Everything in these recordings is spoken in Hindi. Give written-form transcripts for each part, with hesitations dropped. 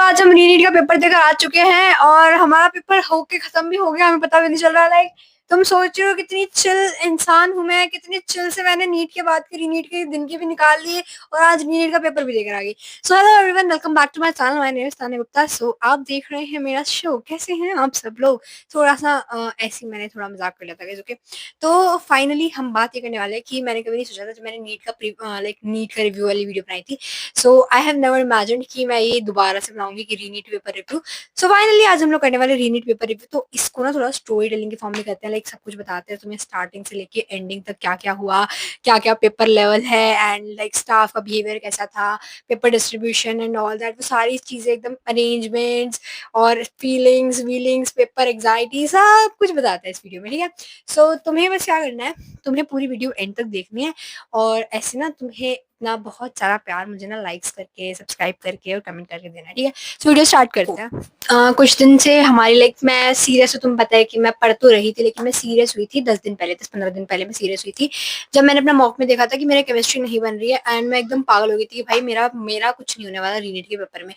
आज हम रीनीट का पेपर देकर आ चुके हैं और हमारा पेपर होके खत्म भी हो गया, हमें पता भी नहीं चल रहा। लाइक तुम सोच रहे हो कितनी चिल इंसान हूं मैं, कितनी चिल से मैंने नीट के बाद की रीनीट के दिन की भी निकाल लिए और आज रीनीट का पेपर भी देकर आ गई। So hello everyone, welcome back to my channel. My name is Tanya Gupta. So आप देख रहे हैं मेरा शो। कैसे हैं आप सब लोग? थोड़ा सा ऐसे ही मैंने थोड़ा मजाक कर लिया था, ओके। तो फाइनली हम बात ये करने वाले हैं कि मैंने कभी नहीं सोचा था, जब मैंने नीट का रिव्यू वाली वीडियो बनाई थी। सो आई हैव नेवर इमेजिन्ड कि मैं ये दोबारा से बनाऊंगी कि रीनीट पेपर रिव्यू। सो फाइनली आज हम लोग करने वाले रीनीट पेपर रिव्यू। तो इसको ना थोड़ा स्टोरी टेलिंग के फॉर्म में करते हैं, लाइक सब कुछ बताते हैं तुम्हें स्टार्टिंग से लेके एंडिंग तक क्या क्या हुआ, क्या क्या पेपर लेवल है, एंड लाइक स्टाफ का बिहेवियर कैसा था, paper distribution and all that. वो सारी चीजें एकदम अरेंजमेंट्स और फीलिंग्स वीलिंग्स, पेपर एग्जाइटी, सब कुछ बताता है इस वीडियो में, ठीक है। सो तुम्हें बस क्या करना है, तुम्हें पूरी वीडियो एंड तक देखनी है और ऐसे ना तुम्हें इतना बहुत सारा प्यार मुझे ना लाइक्स करके, सब्सक्राइब करके और कमेंट करके देना, ठीक है। तो वीडियो स्टार्ट करते हैं। कुछ दिन से हमारी लाइक मैं सीरियस हूँ, तुम्हें पता है कि मैं पढ़ तो रही थी लेकिन मैं सीरियस हुई थी 10 दिन पहले, 10-15 दिन पहले मैं सीरियस हुई थी जब मैंने अपना मॉक में देखा था कि मेरे केमिस्ट्री नहीं बन रही है। एंड मैं एकदम पागल हो गई थी कि भाई मेरा मेरा कुछ नहीं होने वाला रीनीट के पेपर में।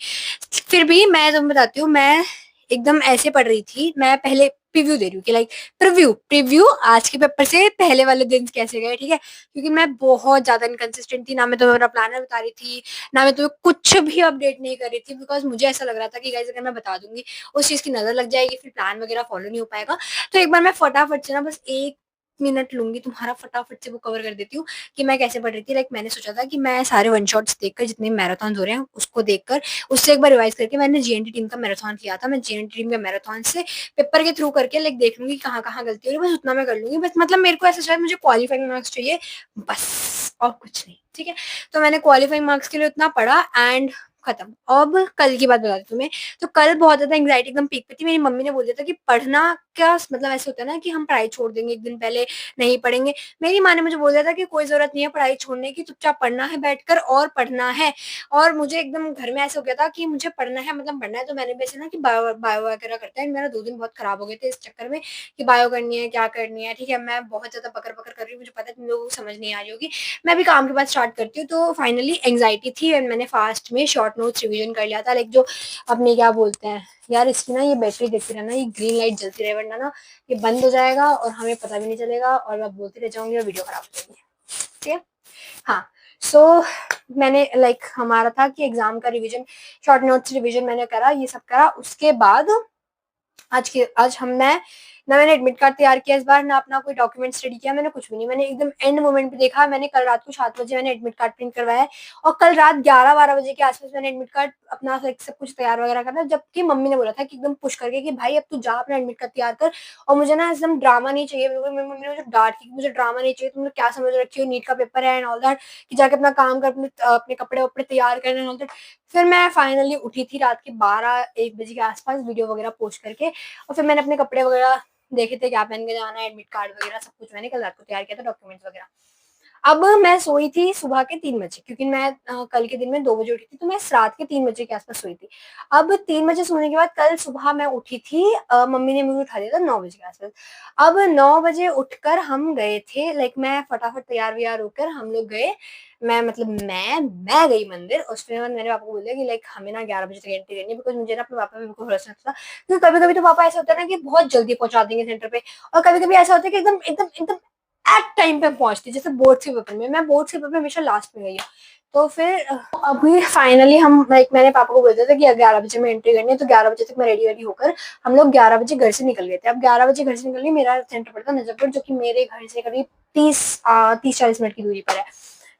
फिर भी मैं तुम्हें बताती हूँ, मैं एकदम ऐसे पढ़ रही थी। मैं पहले प्रीव्यू दे रही हूँ कि लाइक प्रीव्यू प्रीव्यू आज के पेपर से पहले वाले दिन कैसे गए, ठीक है। क्योंकि मैं बहुत ज्यादा इनकंसिस्टेंट थी, ना मैं तुम्हें मेरा प्लानर बता रही थी, ना मैं तुम्हें कुछ भी अपडेट नहीं कर रही थी, बिकॉज मुझे ऐसा लग रहा था कि गाइस अगर मैं बता दूंगी उस चीज की नजर लग जाएगी, फिर प्लान वगैरह फॉलो नहीं हो पाएगा। तो एक बार मैं फटाफट से ना बस 1 मिनट लूंगी तुम्हारा, फटाफट से वो कवर कर देती हूँ कि मैं कैसे पढ़ रही थी। लाइक मैंने सोचा था कि मैं सारे वन शॉट्स देखकर, जितने मैराथन हो रहे हैं उसको देखकर, उससे एक बार रिवाइज करके, मैंने जीएनटी टीम का मैराथन किया था, मैं जीएनटी टीम के मैराथन से पेपर के थ्रू करके लाइक देख लूंगी कहाँ कहाँ गलती हो रही है, बस उतना मैं कर लूंगी। बस मतलब मेरे को ऐसा शायद मुझे क्वालिफाइंग मार्क्स चाहिए, बस और कुछ नहीं, ठीक है। तो मैंने क्वालिफाइंग मार्क्स के लिए उतना पढ़ा एंड खत्म। अब कल की बात बताती हूँ तुम्हें। तो कल बहुत ज्यादा एंग्जाइटी एकदम पीक पे थी। मेरी मम्मी ने बोल दिया था कि पढ़ना क्या मतलब ऐसे होता है ना कि हम पढ़ाई छोड़ देंगे एक दिन पहले, नहीं पढ़ेंगे। मेरी माँ ने मुझे बोल दिया था कि कोई जरूरत नहीं है पढ़ाई छोड़ने की, चुपचाप पढ़ना है बैठकर और पढ़ना है। और मुझे एकदम घर में ऐसा हो गया था कि मुझे पढ़ना है, मतलब पढ़ना है। तो मैंने भी ऐसे ना कि बायो बायो वगैरह करता है। मेरा 2 दिन बहुत खराब हो गए थे इस चक्कर में कि बायो करनी है, क्या करनी है, ठीक है। मैं बहुत ज्यादा पकड़ पकड़ कर रही हूँ, मुझे पता है तुम लोगों को समझ नहीं आ रही होगी। मैं भी काम के बाद स्टार्ट करती हूँ। तो फाइनली एंग्जाइटी थी एंड मैंने फास्ट में शॉर्ट नोट्स रिवीजन कर लिया था। लाइक जो अपने क्या बोलते हैं यार, इसकी ना ये बैटरी देखती रहना, ये ग्रीन लाइट जलती रहे, वरना ना ये बंद हो जाएगा और हमें पता भी नहीं चलेगा और मैं बोलती रह जाऊंगी और वीडियो खराब हो जाएगी, ठीक है। हाँ। सो मैंने लाइक हमारा था कि एग्जाम का रिवीजन, शॉर्ट नोट्स रिवीजन मैंने करा, ये सब करा। उसके बाद आज हम मैं ना मैंने एडमिट कार्ड तैयार किया इस बार, ना अपना कोई डॉक्यूमेंट रेडी किया, मैंने कुछ भी नहीं। मैंने एकदम एंड मोमेंट पे देखा। मैंने कल रात को 7 बजे मैंने एडमिट कार्ड प्रिंट करवाया है और कल रात 11-12 बजे के आसपास मैंने एडमिट कार्ड अपना सब कुछ तैयार वगैरह करना। जबकि मम्मी ने बोला था कि एकदम पुश करके कि भाई अब तू जा अपना एडमिट कार्ड तैयार कर, और मुझे ना एकदम ड्रामा नहीं चाहिए बिल्कुल। मेरी मम्मी ने मुझे डांट की, मुझे ड्रामा नहीं चाहिए, तुमने क्या समझ रखी हो, नीट का पेपर है एंड ऑल दैट, कि जाके अपना काम कर, अपने कपड़े वपड़े तैयार कर एंड ऑल दैट। फिर मैं फाइनली उठी थी रात के 12-1 बजे के आसपास वीडियो वगैरह पोस्ट करके, और फिर मैंने अपने कपड़े वगैरह देखे थे, क्या पहन के जाना है, एडमिट कार्ड वगैरह सब कुछ मैंने कल रात को तैयार किया था, डॉक्यूमेंट्स वगैरह। अब मैं सोई थी सुबह के 3 बजे, क्योंकि मैं कल के दिन में 2 बजे उठी थी, तो मैं रात के 3 बजे के आसपास सोई थी। अब 3 बजे सोने के बाद कल सुबह मैं उठी थी, मम्मी ने मुझे उठा दिया था 9 बजे के आसपास। अब 9 बजे उठकर हम गए थे, लाइक मैं फटाफट तैयार व्यार होकर हम लोग गए। मैं गई मंदिर। उसके बाद मैंने पापा को बोल दिया कि लाइक हमें ना 11 बजे तक एंट्री करनी है, बिकॉज मुझे ना अपने पापा पे बिल्कुल भरोसा नहीं था। क्योंकि कभी कभी तो पापा ऐसा होता है ना कि बहुत जल्दी पहुंचा देंगे सेंटर पे, और कभी कभी ऐसा होता है कि एकदम एकदम एकदम एट टाइम पे पहुंचती। जैसे बोर्ड के पेपर में, मैं बोर्ड के पेपर में हमेशा लास्ट में गई हूँ। तो फिर अभी फाइनली हम लाइक मैंने पापा को बोल दिया था कि 11 बजे में एंट्री करनी है, तो 11 बजे तक मैं रेडी वेडी होकर हम लोग 11 बजे घर से निकल गए थे। अब 11 बजे घर से निकलने, मेरा सेंटर पड़ता नजफगढ़, जो कि मेरे घर से करीब 30-40 मिनट की दूरी पर है।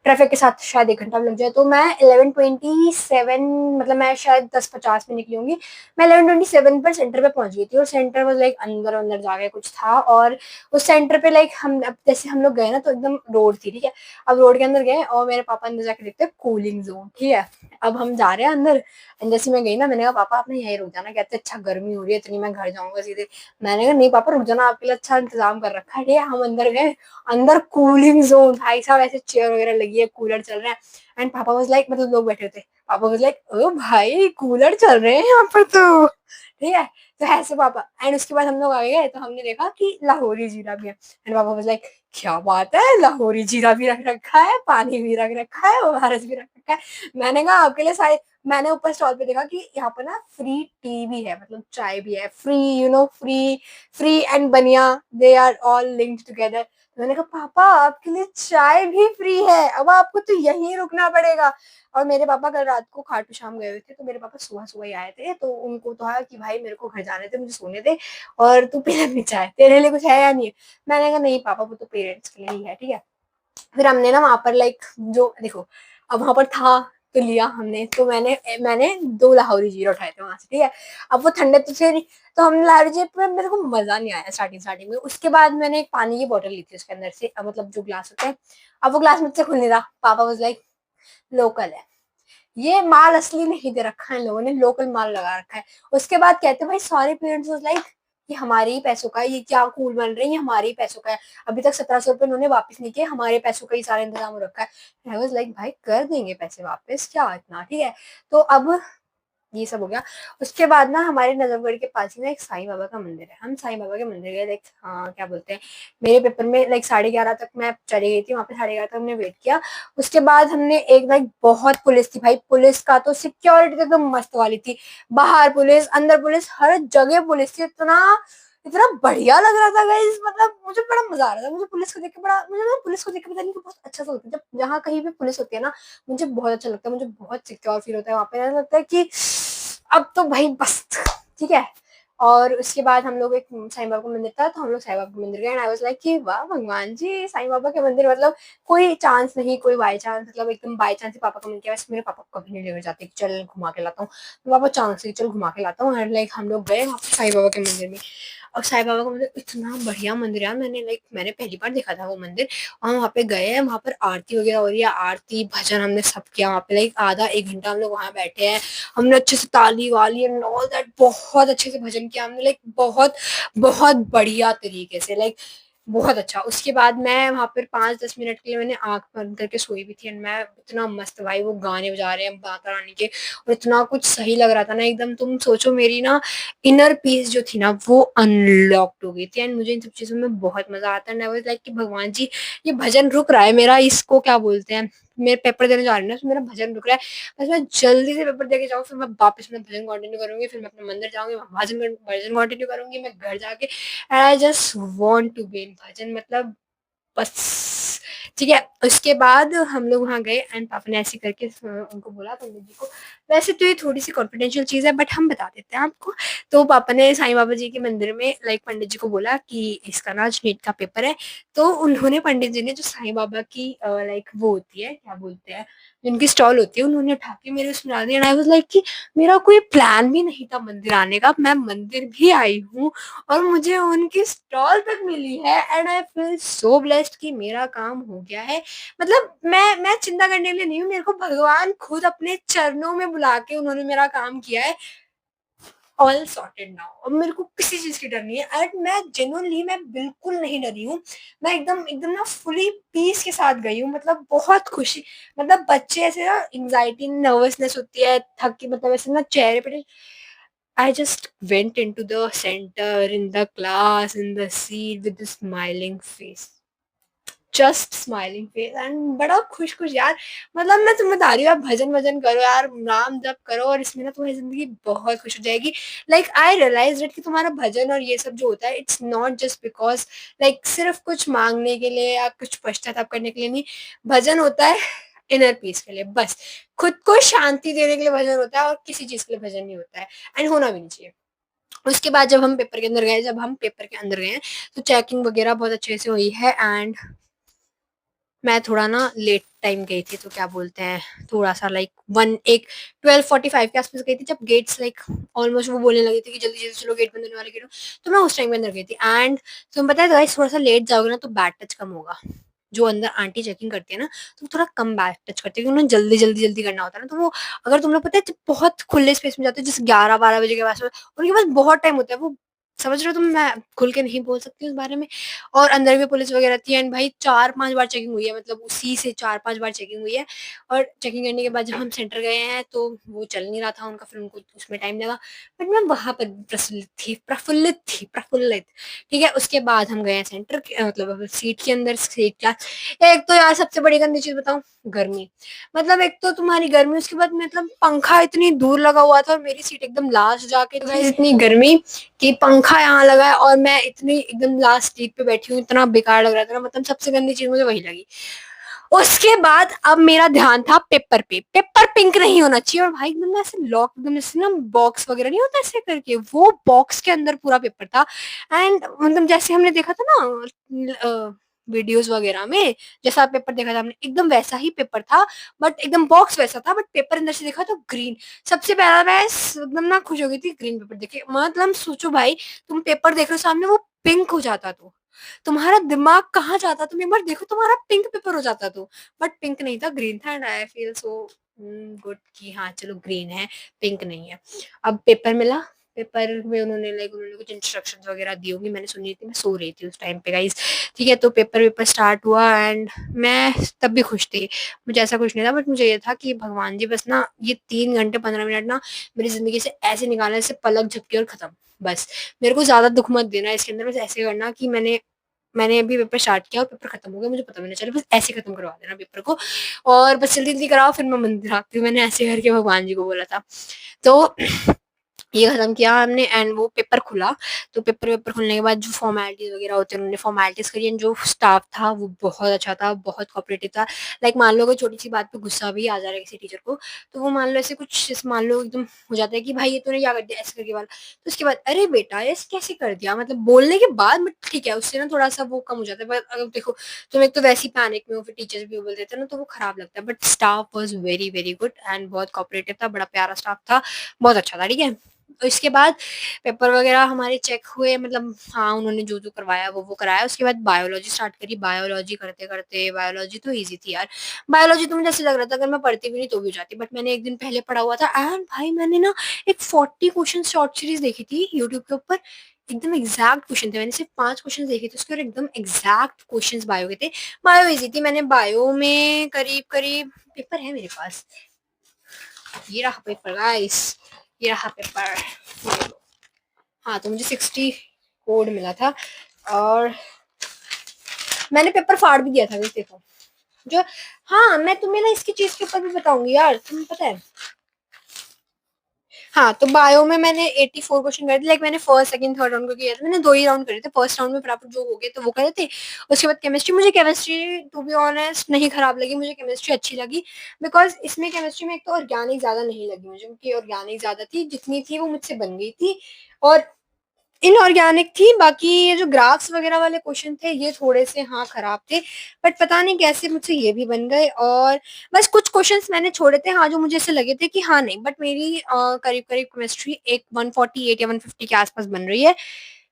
ट्रैफिक के साथ शायद 1 घंटा भी लग जाए। तो मैं 11:27, मतलब मैं शायद 10:50 में निकली होंगी। मैं 11:27 पर सेंटर पे पहुंच गई थी, और सेंटर में लाइक अंदर अंदर जाके कुछ था। और उस सेंटर पे लाइक हम जैसे हम लोग गए ना, तो एकदम रोड थी, ठीक है। अब रोड के अंदर गए और मेरे पापा अंदर जाके देखते कूलिंग जोन, ठीक है। अब हम जा रहे हैं अंदर, जैसे मैं गई ना, मैंने कहा पापा आपने यहीं रुक जाना। कहते अच्छा गर्मी हो रही है इतनी, मैं घर जाऊंगा सीधे। मैंने कहा नहीं पापा रुक जाना, आपके लिए अच्छा इंतजाम कर रखा है, ठीक है। हम अंदर गए, अंदर कूलिंग जोन, भाई साहब ऐसे चेयर वगैरह लगी है, कूलर चल रहा है। एंड पापा वाज लाइक, मतलब लोग बैठे थे, पापा वाज लाइक ओ भाई कूलर चल रहे हैं यहाँ पर तो, ठीक है। तो ऐसे पापा, एंड उसके बाद हम लोग आ गए तो हमने देखा कि लाहौरी जीरा भी है। एंड पापा वाज लाइक क्या बात है, लाहौरी जीरा भी रख रखा है, पानी भी रख रखा है, ओआरएस भी रख रखा है। मैंने कहा आपके लिए सारे, मैंने ऊपर स्टॉल पे देखा कि यहाँ पर ना फ्री टी भी है, मतलब चाय भी है free, free. Free and Bania, they are all linked together. मैंने कहा पापा आपके लिए चाय भी फ्री है, अब आपको तो यहीं रुकना पड़ेगा। और मेरे पापा कल रात को खाटू श्याम गए हुए थे, तो मेरे पापा सुबह सुबह ही आए थे, तो उनको तो है कि भाई मेरे को घर जाने दे, मुझे सोने दे, और तू पी ले अपनी चाय, तेरे लिए कुछ है या नहीं है। मैंने कहा नहीं पापा, वो तो पेरेंट्स के लिए ही है, ठीक है। फिर हमने ना वहां पर लाइक जो देखो, अब वहां पर था तो लिया हमने, तो मैंने मैंने 2 लाहौरी जीरा उठाए थे वहां से, ठीक है। अब वो ठंडे तो थे नहीं, तो हमने लाहौरी जीरा पे मेरे को मजा नहीं आया स्टार्टिंग स्टार्टिंग में। उसके बाद मैंने एक पानी की बोतल ली थी उसके अंदर से, मतलब जो ग्लास होता है, अब वो ग्लास मुझसे खुल नहीं रहा। पापा वाज लाइक लोकल है, ये माल असली नहीं दे रखा है, इन लोगों ने लोकल माल लगा रखा है। उसके बाद कहते भाई सारे पेरेंट्स वाज लाइक ये हमारे ही पैसों का है, ये क्या कूल बन रहे हैं, ये हमारे ही पैसों का है, अभी तक 1700 रुपए उन्होंने वापस नहीं किए, हमारे पैसों का ही सारा इंतजाम हो रखा है। आई वाज लाइक भाई कर देंगे पैसे वापस, क्या इतना, ठीक है। तो अब ये सब हो गया। उसके बाद ना हमारे नजफगढ़ के पास ही ना एक साईं बाबा का मंदिर है, हम साईं बाबा के मंदिर गए, लाइक हाँ क्या बोलते हैं, मेरे पेपर में लाइक 11:30 तक मैं चली गई थी वहां पे, 11:30 तक हमने वेट किया। उसके बाद हमने एक लाइक बहुत पुलिस थी भाई, पुलिस का तो सिक्योरिटी तो एकदम मस्त वाली थी, बाहर पुलिस अंदर पुलिस, हर जगह पुलिस थी। इतना इतना बढ़िया लग रहा था गाइस, मतलब मुझे बड़ा मजा आ रहा था, मुझे पुलिस को देख के बड़ा, मुझे ना पुलिस को देख के पता नहीं बहुत अच्छा सा लगता है, जब जहाँ कहीं भी पुलिस होती है ना, मुझे बहुत अच्छा लगता है, मुझे बहुत सिक्योर फील होता है वहां पे, ऐसा लगता है कि अब तो भाई बस, ठीक है। और उसके बाद हम लोग एक साईं बाबा का मंदिर था, तो हम लोग साईं बाबा के मंदिर गए, एंड आई वाज लाइक कि वाह भगवान जी, साईं बाबा के मंदिर, मतलब कोई चांस नहीं, कोई बाई चांस, मतलब एकदम बाई चांस ही पापा का मन किया। वैसे मेरे पापा कभी नहीं लेकर जाते कि चल घुमा के लाता हूँ, तो पापा चांस से चल घुमा के लाता हूँ, एंड लाइक हम लोग गए वहाँ पे साईं बाबा के मंदिर में। और साईं बाबा का मंदिर इतना बढ़िया मंदिर यार, मैंने पहली बार देखा था वो मंदिर। और वहाँ पे गए हैं, वहाँ पर आरती वगैरह हो रही है, आरती भजन हमने सब किया वहाँ पे, लाइक आधा 1 घंटा हम लोग वहाँ बैठे हैं, हमने अच्छे से ताली वाली एंड ऑल दैट, बहुत अच्छे से भजन किया हमने, लाइक बहुत बहुत बढ़िया तरीके से, लाइक बहुत अच्छा। उसके बाद मैं वहां पर 5-10 मिनट के लिए मैंने आंख बंद करके सोई भी थी, एंड मैं इतना मस्त भाई, वो गाने बजा रहे हैं माता रानी के, और इतना कुछ सही लग रहा था ना एकदम, तुम सोचो मेरी ना इनर पीस जो थी ना वो अनलॉक्ड हो गई थी, एंड मुझे इन सब चीजों में बहुत मजा आता है। आई लाइक कि भगवान जी, ये भजन रुक रहा है मेरा, इसको क्या बोलते हैं, मेरे पेपर देने जा रहे हैं ना, तो मेरा भजन रुक रहा है, बस मैं जल्दी से पेपर देके जाऊँ, फिर मैं वापस अपना भजन कंटिन्यू करूंगी, फिर मैं अपने मंदिर जाऊंगी, भजन भजन कंटिन्यू करूंगी, मैं घर जाके, and I just want to be in bhajan, मतलब बस, ठीक है। उसके बाद हम लोग वहाँ गए, एंड पापा ने ऐसे करके उनको बोला पंडित जी को, वैसे तो ये थोड़ी सी कॉन्फिडेंशियल चीज है बट हम बता देते हैं आपको। तो पापा ने साईं बाबा जी के मंदिर में लाइक पंडित जी को बोला कि इसका ना आज नीट का पेपर है, तो उन्होंने पंडित जी ने जो साईं बाबा की लाइक वो होती है, क्या बोलते हैं, जिनकी स्टॉल होती है, उन्होंने उठा के मेरे उसमें डाल दिया। एंड आई वाज लाइक कि मेरा कोई प्लान भी नहीं था मंदिर आने का, मैं मंदिर भी आई हूँ और मुझे उनकी स्टॉल तक मिली है, and I feel so blessed कि मेरा काम हो गया है। मतलब मैं चिंता करने के लिए नहीं हूँ, मेरे को भगवान खुद अपने चरणों में बुला के उन्होंने मेरा काम किया है। ऑल सॉर्टेड नाउ, अब मेरे को किसी चीज की डर नहीं है, एंड मैं जेन्युइनली मैं बिल्कुल नहीं डरी हूँ, मैं एकदम एकदम ना फुली पीस के साथ गई हूँ, मतलब बहुत खुशी, मतलब बच्चे ऐसे ना एंजाइटी नर्वसनेस होती है, थक के मतलब ऐसे ना चेहरे पे, I just went into the center, in the class, in the seat with a smiling face. Just smiling face and बड़ा खुश खुश यार, मतलब मैं तुम्हें बता रही हूँ, आप भजन भजन करो यार, नाम जप करो, और इसमें ना तुम्हारी जिंदगी बहुत खुश हो जाएगी। लाइक आई रियलाइज कि तुम्हारा भजन और ये सब जो होता है, it's not just because like सिर्फ कुछ मांगने के लिए या कुछ पश्चाताप करने के लिए नहीं, भजन होता है इनर पीस के लिए, बस खुद को शांति देने के लिए भजन होता है, और किसी चीज के लिए भजन नहीं होता है, एंड होना भी नहीं चाहिए। उसके बाद जब हम पेपर के अंदर गए, जब हम पेपर के अंदर गए तो चेकिंग वगैरह बहुत अच्छे से हुई है, एंड मैं थोड़ा ना लेट टाइम गई थी, तो क्या बोलते हैं, थोड़ा सा लाइक 12:45 के आसपास गई थी, जब गेट्स लाइक ऑलमोस्ट वो बोलने लगी थी कि जल्दी जल्दी चलो गेट बंद होने वाले, गेट, तो मैं उस टाइम के अंदर गई थी। एंड तुम्हें पता है गाइस, थोड़ा सा लेट जाओगे ना तो बैड टच कम होगा, जो अंदर आंटी चेकिंग करती है ना, तो थोड़ा कम बैड टच करती है, क्योंकि उन्हें जल्दी जल्दी जल्दी करना होता है ना, तो वो अगर तुम लोग पता है बहुत खुले स्पेस में जाते हो, जैसे 11-12 बजे के पास, उनके पास बहुत टाइम होता है, वो समझ रहे हो तुम? मैं खुल के नहीं बोल सकती उस बारे में। और अंदर भी पुलिस वगैरह थी एंड भाई 4-5 बार चेकिंग हुई है, मतलब उसी से 4-5 बार चेकिंग हुई है। और चेकिंग करने के बाद जब हम सेंटर गए हैं तो वो चल नहीं रहा था उनका, फिर उनको उसमें टाइम लगा। बट मैं वहाँ पर प्रफुल्लित। ठीक है, उसके बाद हम गए हैं सेंटर मतलब सीट के अंदर, सीट क्लास। एक तो यार सबसे बड़ी गंदी चीज़ बताऊँ, गर्मी। मतलब एक तो तुम्हारी गर्मी, उसके बाद मतलब पंखा इतनी दूर लगा हुआ था और मेरी सीट एकदम लास्ट जाके थी। इतनी गर्मी कि पंखा यहाँ लगा है और मैं इतनी एकदम लास्ट सीट पे बैठी हूँ, इतना बेकार लग रहा था ना, मतलब सबसे गंदी चीज मुझे वही लगी। उसके बाद अब मेरा ध्यान था पेपर पे। पेपर पिंक नहीं होना चाहिए, और भाई एकदम ऐसे लॉक, एकदम जैसे ना बॉक्स वगैरह नहीं होता ऐसे करके, वो बॉक्स के अंदर पूरा पेपर था। एंड मतलब जैसे हमने देखा था ना वीडियोस वगैरह में, जैसा पेपर देखा था हमने, एकदम वैसा ही पेपर था। बट एकदम बॉक्स वैसा था, बट पेपर अंदर से देखा तो ग्रीन। सबसे पहला मैं एकदम ना खुश हो गई थी ग्रीन पेपर देखे। मतलब सोचो भाई, तुम पेपर देख रहे हो सामने, वो पिंक हो जाता तो तुम्हारा दिमाग कहाँ जाता? तुम एक बार देखो, तुम्हारा पिंक पेपर हो जाता तो। बट पिंक नहीं था, ग्रीन था and I feel so good कि हाँ चलो ग्रीन है, पिंक नहीं है। अब पेपर मिला। पेपर में उन्होंने कुछ इंस्ट्रक्शंस वगैरह दी होंगी, मैंने सुनी थी, मैं सो रही थी उस टाइम पे गाइस। ठीक है, तो पेपर स्टार्ट हुआ एंड मैं तब भी खुश थी। मुझे ऐसा कुछ नहीं था, बट मुझे ये था कि भगवान जी बस ना ये 3 घंटे 15 मिनट ना मेरी जिंदगी से ऐसे निकालना, जैसे पलक झपकी और खत्म। बस मेरे को ज्यादा दुख मत देना इसके अंदर, बस ऐसे करना कि मैंने अभी पेपर स्टार्ट किया और पेपर खत्म हो गया, मुझे पता भी नहीं चला, बस ऐसे खत्म करवा देना पेपर को। और बस जल्दी जल्दी कराओ, फिर मैं मंदिर आती हूँ, मैंने ऐसे करके भगवान जी को बोला था। तो ये खत्म किया हमने एंड वो पेपर खुला। तो पेपर खुलने के बाद जो फॉर्मेलिटीज वगैरह होते हैं, उन्होंने फॉर्मेलिटीज करी एंड जो स्टाफ था वो बहुत अच्छा था, बहुत कोऑपरेटिव था। लाइक मान लो कोई छोटी सी बात पे गुस्सा भी आ जा रहा है किसी टीचर को, तो वो मान लो ऐसे कुछ जैसे मान लो एकदम हो जाता है कि भाई ये तूने क्या कर दिया ऐसे करके वाला। तो उसके बाद अरे बेटा ऐसे कैसे कर दिया, मतलब बोलने के बाद ठीक है, उससे ना थोड़ा सा वो कम हो जाता है। बट अगर देखो तुम एक तो वैसी पैनिक में हो, फिर टीचर्स भी बोल देते हैं ना, तो वो खराब लगता है। But staff was very very good and बहुत कोऑपरेटिव था, बड़ा प्यारा स्टाफ था, बहुत अच्छा था। ठीक है, तो इसके बाद पेपर वगैरह हमारे चेक हुए, मतलब हाँ उन्होंने जो जो करवाया वो कराया। उसके बाद बायोलॉजी स्टार्ट करी। बायोलॉजी करते करते, बायोलॉजी तो इजी थी यार। बायोलॉजी तो मुझे ऐसे लग रहा था अगर मैं पढ़ती भी नहीं तो भी हो जाती, बट मैंने एक दिन पहले पढ़ा हुआ था एंड भाई मैंने ना एक 40 क्वेश्चन शॉर्ट सीरीज देखी थी यूट्यूब के ऊपर। एकदम एग्जैक्ट क्वेश्चन थे, मैंने सिर्फ 5 क्वेश्चन देखे थे उसके, और एकदम एग्जैक्ट क्वेश्चंस बायो के थे। बायो इजी थी, मैंने बायो में करीब करीब, पेपर है मेरे पास, ये रहा पेपर गाइस, ये रहा पेपर। हाँ, तो मुझे 60 कोड मिला था और मैंने पेपर फाड़ भी दिया था वैसे देखो जो। हाँ, मैं तुम्हें ना इसकी चीज के ऊपर भी बताऊंगी यार, तुम्हें पता है। हाँ, तो बायो में मैंने 84 क्वेश्चन करे थे। लाइक मैंने फर्स्ट सेकंड थर्ड राउंड को किया था, मैंने 2 ही राउंड करे थे। फर्स्ट राउंड में फटाफट जो हो गए तो वो करे थे। उसके बाद केमिस्ट्री, मुझे केमिस्ट्री टू बी ऑनेस्ट नहीं खराब लगी, मुझे केमिस्ट्री अच्छी लगी। बिकॉज इसमें केमिस्ट्री में एक तो ऑर्गेनिक ज्यादा नहीं लगी मुझे, क्योंकि ऑर्गेनिक ज्यादा थी, जितनी थी वो मुझसे बन गई थी। और इनऑर्गेनिक थी। बाकी ये जो ग्राफ्स वगैरह वाले क्वेश्चन थे ये थोड़े से हाँ खराब थे, बट पता नहीं कैसे मुझसे ये भी बन गए। और बस कुछ क्वेश्चंस मैंने छोड़े थे हाँ, जो मुझे ऐसे लगे थे कि हाँ नहीं, बट मेरी करीब करीब केमिस्ट्री एक 148 या 150 के आसपास बन रही है।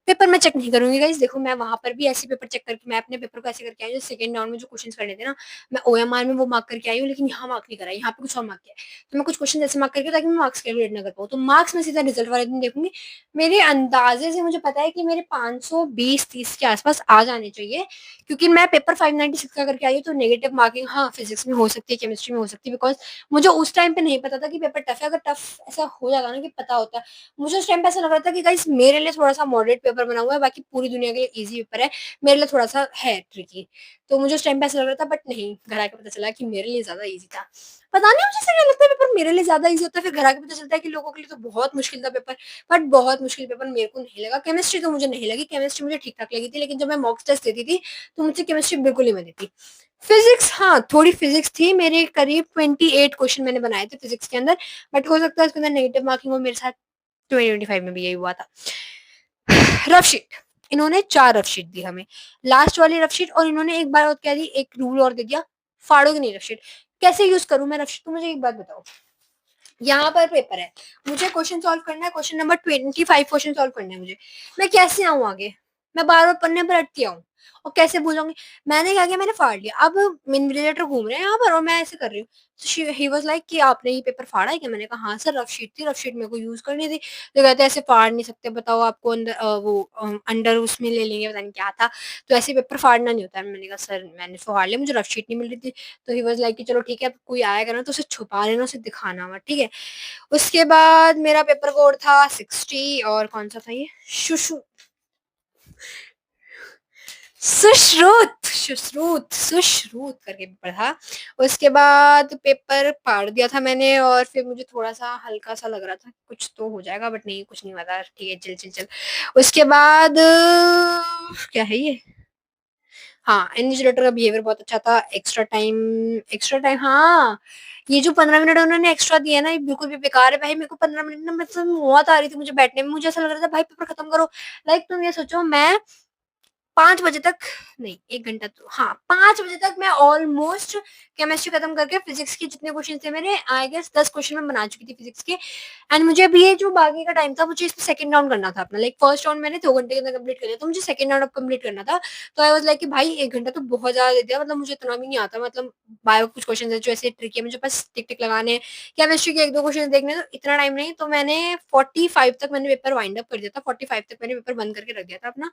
पेपर मैं चेक नहीं करूंगी गाइस, देखो मैं वहां पर भी ऐसे पेपर चेक करके, मैं अपने पेपर को ऐसे करके आई हूँ। सेकंड राउंड में जो क्वेश्चंस करने थे ना, मैं ओएमआर में वो मार्क करके आई हूँ, लेकिन यहाँ मार्क नहीं करा, यहाँ पे कुछ और मार्क किया है। तो मैं कुछ क्वेश्चन ऐसे मार्क करके, ताकि मैं मार्क्स कैलकुलेट ना कर पाऊँ, तो मार्क्स में सीधा रिजल्ट वाले दिन देखूंगी। मेरे अंदाजे से मुझे पता है कि मेरे 520-30 के आसपास आ जाने चाहिए, क्योंकि मैं पेपर 596 का करके आई हूँ। तो नेगेटिव मार्किंग हाँ फिजिक्स में हो सकती है, केमिस्ट्री में हो सकती है, बिकॉज मुझे उस टाइम पे नहीं पता था कि पेपर टफ है। अगर टफ ऐसा हो जाता ना कि पता होता, मुझे उस टाइम पे ऐसा लग रहा था कि गाइस मेरे लिए थोड़ा सा मॉडरेट पेपर बना हुआ है, बाकी पूरी दुनिया के लिए इजी पेपर है, मेरे लिए थोड़ा सा है ट्रिकी। तो मुझे उस टाइम पे ऐसा लग रहा था, बट नहीं, घर आके पता चला कि मेरे लिए ज्यादा इजी था। पता नहीं मुझे ऐसा क्या लगता है, पेपर मेरे लिए ज्यादा इजी होता है, फिर घर आके पता चलता है कि लोगों के लिए तो बहुत मुश्किल था पेपर। बट बहुत मुश्किल पेपर मेरे को नहीं लगा। केमिस्ट्री तो मुझे नहीं लगी, केमिस्ट्री मुझे ठीक ठाक लगी थी, लेकिन जब मैं मॉक टेस्ट देती थी तो मुझसे केमिस्ट्री बिल्कुल ही नहीं थी। फिजिक्स हाँ थोड़ी फिजिक्स थी, मेरे करीब 28 क्वेश्चन मैंने बनाए थे फिजिक्स के अंदर, बट हो सकता है उसके अंदर नेगेटिव मार्किंग हो, मेरे साथ 2025 में भी यही हुआ था। रफ शीट, इन्होंने 4 रफ शीट दी हमें, लास्ट वाली रफ शीट, और इन्होंने एक बार और कह दी, एक रूल और दे दिया, फाड़ोगे नहीं रफ शीट। कैसे यूज करूं मैं रफ शीट, तो मुझे एक बात बताओ। यहाँ पर पेपर है, मुझे क्वेश्चन सॉल्व करना है, क्वेश्चन नंबर 25 क्वेश्चन सॉल्व करना है मुझे, मैं कैसे आऊं आगे? मैं बार-बार पन्ने पर अटकी आऊँ और कैसे भूल जाऊँगी? मैंने क्या किया, मैंने फाड़ लिया। अब इन्विजिलेटर घूम रहे हैं यहाँ पर और मैं ऐसे कर रही हूँ। ही वाज़ लाइक कि आपने ये पेपर फाड़ा है क्या? मैंने कहा हाँ सर, रफ शीट थी, रफ शीट मेरे को यूज़ करनी थी। तो कहते हैं ऐसे फाड़ नहीं सकते, बताओ आपको अंदर अंडर उसमें ले लेंगे, पता नहीं क्या था। तो ऐसे पेपर फाड़ना नहीं होता है। मैंने कहा सर मैंने फाड़ लिया, मुझे रफ शीट नहीं मिल रही थी। तो ही वाज़ लाइक कि चलो ठीक है, अब कोई आएगा ना तो उसे छुपा लेना, उसे दिखाना मत, ठीक है? उसके बाद मेरा पेपर कोड था 60 और कौन-सा था ये? सुश्रुत करके पेपर था। उसके बाद पेपर फाड़ दिया था मैंने और फिर मुझे थोड़ा-सा हल्का-सा लग रहा था, कुछ तो हो जाएगा, बट नहीं, कुछ नहीं हुआ था। ठीक है, चिल। उसके बाद क्या है ये? हाँ, इन्विजिलेटर का बिहेवियर बहुत अच्छा था। एक्स्ट्रा टाइम हाँ, ये जो 15 मिनट उन्होंने एक्स्ट्रा दिए ना, ये बिल्कुल भी बेकार है भाई। मेरे को 15 मिनट ना मतलब मौत आ रही थी मुझे बैठने में। मुझे ऐसा लग रहा था भाई पेपर खत्म करो। लाइक तुम ये सोचो, मैं 5 बजे तक नहीं, 1 घंटा तो हाँ, 5 बजे तक मैं ऑलमोस्ट केमिस्ट्री खत्म करके फिज़िक्स के जितने क्वेश्चन थे मेरे, आई गेस 10 क्वेश्चन मैं बना चुकी थी फिज़िक्स के। एंड मुझे अभी ये जो बाकी का टाइम था, मुझे इसमें सेकंड राउंड करना था अपना। लाइक फर्स्ट राउंड मैंने 2 घंटे के अंदर कंप्लीट कर लिया, तो मुझे सेकंड राउंड अब कंप्लीट करना था। तो आई वाज़ लाइक कि भाई 1 घंटा तो बहुत ज़्यादा दे दिया, मतलब मुझे इतना भी नहीं आता। मतलब बायो कुछ क्वेश्चन है जो ऐसे ट्रिकी है, मुझे बस टिक-टिक लगाने हैं। केमिस्ट्री के 1-2 क्वेश्चन देखने हैं, तो इतना टाइम नहीं। तो मैंने 45 तक मैंने पेपर वाइंड अप कर दिया था, 45 तक मैंने पेपर बंद करके रख दिया था अपना।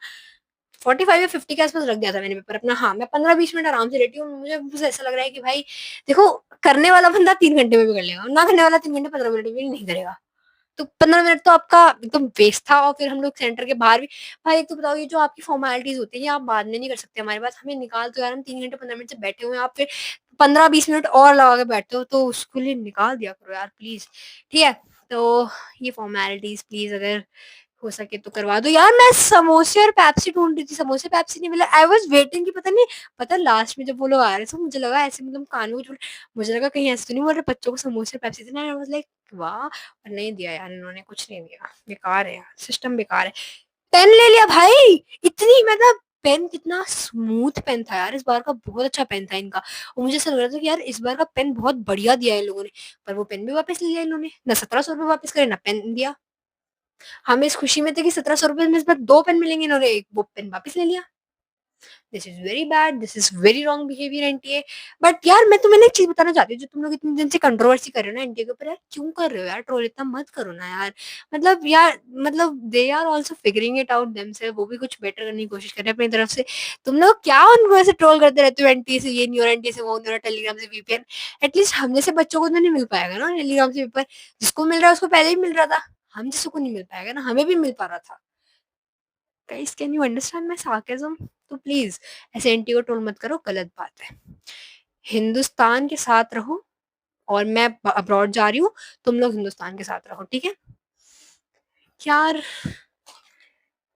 45 या 50 के आस-पास रख दिया था मैंने पेपर अपना। हाँ, मैं 15-20 मिनट आराम से लेटी हूँ। मुझे बस ऐसा लग रहा है कि भाई देखो, करने वाला बंदा 3 घंटे में भी कर लेगा, ना करने वाला 3 घंटे 15 मिनट में भी नहीं करेगा। तो 15 मिनट तो आपका एकदम वेस्ट था और फिर हम लोग सेंटर के बाहर भी भाई एक तो बताओ, ये जो आपकी फ़ॉर्मेलिटीज़ होती हैं, ये आप बाद में नहीं कर सकते हमारे पास। हमें निकाल दो यार, हम 3 घंटे 15 मिनट से बैठे हुए हैं, आप फिर 15-20 मिनट और लगा के बैठते हो, तो उसके लिए निकाल दिया करो यार प्लीज़। ठीक है? तो ये फ़ॉर्मेलिटीज़ प्लीज़ अगर हो सके तो करवा दो। यार मैं समोसे और पेप्सी ढूँढ रही थी, समोसे पेप्सी नहीं मिला। आई वाज़ वेटिंग कि पता नहीं, पता है लास्ट में जब वो लोग आ रहे थे, मुझे लगा ऐसे मतलब कान में कुछ बोल, मुझे लगा कहीं ऐसे तो नहीं बोल रहे बच्चों को समोसे पेप्सी देना। आई वाज़ लाइक वाह! पर नहीं दिया यार इन्होंने, कुछ नहीं दिया। बेकार है यार, सिस्टम बेकार है। पेन ले लिया भाई! इतनी मतलब पेन कितना स्मूथ पेन था यार, इस बार का बहुत अच्छा पेन था इनका। और मुझे ऐसा लग रहा था कि यार इस बार का पेन बहुत बढ़िया दिया है इन लोगों ने। पर वो पेन भी वापस ले लिया इन्होंने। ना ₹1700 वापस करे, ना पेन दिया। हम इस खुशी में थे कि ₹1700 में इस बार 2 पेन मिलेंगे, इन्होंने 1 वो पेन वापस ले लिया। This is very bad, this is very wrong behaviour NTA. But यार मैं तुम्हें ना एक चीज़ बताना चाहती हूँ, जो तुम लोग इतने दिन से कंट्रोवर्सी कर रहे हो ना एनटीए के ऊपर, यार क्यों कर रहे हो यार ट्रोल? इतना मत करो ना यार। मतलब यार, मतलब they are also figuring it out themselves, वो भी कुछ बेटर करने की कोशिश कर रहे हैं अपनी तरफ से। तुम लोग क्या उनको ऐसे ट्रोल करते रहते हो, एनटीए से ये नहीं हो रहा, एनटीए से वो नहीं हो रहा, टेलीग्राम से वीपीएन। एटलीस्ट हम जैसे बच्चों को तो नहीं मिल पाएगा ना टेलीग्राम से पेपर। जिसको मिल रहा है उसको पहले ही मिल रहा था। हम जैसों को नहीं मिल पाएगा ना, हमें भी मिल पा रहा था। Guys can you understand my sarcasm? तो प्लीज़ ऐसे एंटी को ट्रोल मत करो, गलत बात है। हिंदुस्तान के साथ रहो और मैं अब्रॉड जा रही हूँ, तुम लोग हिंदुस्तान के साथ रहो, ठीक है? यार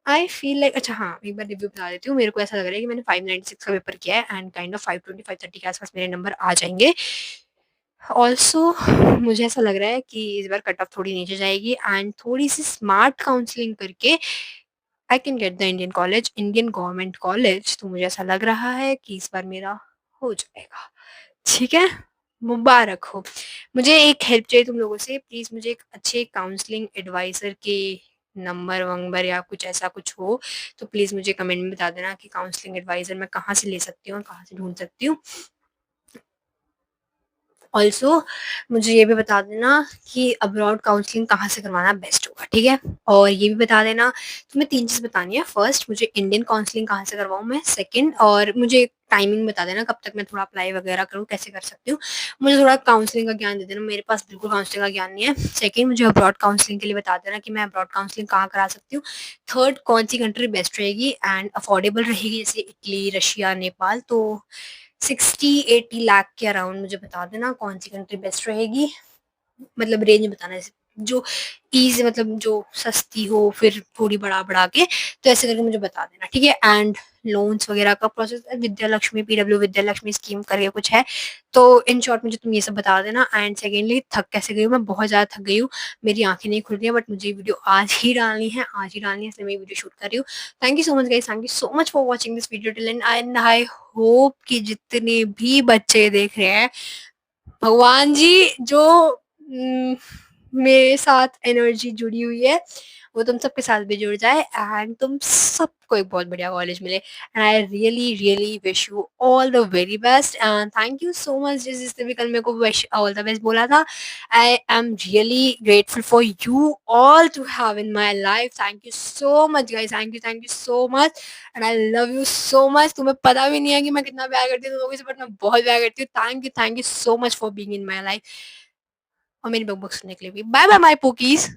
आई फ़ील लाइक अच्छा हाँ, एक बार रिव्यू बता देती हूँ। मेरे को ऐसा लग रहा है कि मैंने 596 का पेपर किया है एंड काइंड ऑफ 520 530 के आस-पास मेरे नंबर आ जाएँगे। ऑल्सो मुझे ऐसा लग रहा है कि इस बार कट ऑफ थोड़ी नीचे जाएगी एंड थोड़ी-सी स्मार्ट काउंसलिंग करके I can get the Indian college, Indian government college. तो मुझे ऐसा लग रहा है कि इस बार मेरा हो जाएगा। ठीक है? मुबारक हो। मुझे एक हेल्प चाहिए तुम लोगों से, प्लीज़ मुझे एक अच्छे काउंसलिंग एडवाइज़र के नंबर-वंबर या कुछ ऐसा कुछ हो, तो प्लीज़ मुझे कमेंट में बता देना कि काउंसलिंग एडवाइज़र मैं कहाँ से ले सकती हूँ और कहाँ से ढूँढ सकती हूँ। ऑल्सो मुझे ये भी बता देना कि अब्रॉड काउंसलिंग कहाँ से करवाना बेस्ट होगा, ठीक है? और ये भी बता देना, तुम्हें 3 चीज़ बतानी है। फर्स्ट मुझे इंडियन काउंसलिंग कहाँ से करवाऊँ मैं, सेकंड और मुझे टाइमिंग बता देना कब तक मैं थोड़ा अप्लाई वगैरह करूँ, कैसे कर सकती हूँ। मुझे थोड़ा काउंसलिंग का ज्ञान दे देना, मेरे पास बिल्कुल काउंसलिंग का ज्ञान नहीं है। सेकंड मुझे अब्रॉड काउंसलिंग के लिए बता देना कि मैं अब्रॉड काउंसलिंग कहाँ करा सकती हूँ। थर्ड कौन-सी कंट्री बेस्ट रहेगी एंड अफोर्डेबल रहेगी, जैसे इटली, रशिया, नेपाल। तो 60-80 लाख के अराउंड मुझे बता देना कौन-सी कंट्री बेस्ट रहेगी। मतलब रेंज बताना है, जो ईज़ मतलब जो सस्ती हो फिर थोड़ी बढ़ा-बढ़ा के, तो ऐसे करके मुझे बता देना, ठीक है? एंड लोन्स वगैरह का process Vidya Lakshmi, PW Vidya Lakshmi scheme करके कुछ है, तो इन शॉर्ट मुझे तुम ये सब बता देना। एंड सेकंडली थक कैसे गई हूँ मैं, बहुत ज़्यादा थक गई हूँ, मेरी आँखें नहीं खुल रही हैं, बट मुझे ये वीडियो आज ही डालनी है, इसलिए मैं ये वीडियो शूट कर रही हूँ। Thank you so much guys, thank you so much for watching this video till and I hope कि जितने भी बच्चे देख रहे हैं, भगवान जी जो मेरे साथ एनर्जी जुड़ी हुई है, वो तुम सबके साथ भी जुड़ जाए एंड तुम सबको एक बहुत बढ़िया कॉलेज मिले। And I really really wish you all the very best and thank you so much जिसने भी कल मेरे को विश ऑल द बेस्ट बोला था। I am really grateful for you all to have in my life. Thank you so much guys, thank you so much and I love you so much. तुम्हें पता भी नहीं है कि मैं कितना प्यार करती हूँ तुम लोगों से, बट मैं बहुत प्यार करती हूँ। Thank you so much for being in my life और मेरी बुक सुनने के लिए भी। Bye bye my पोकीज।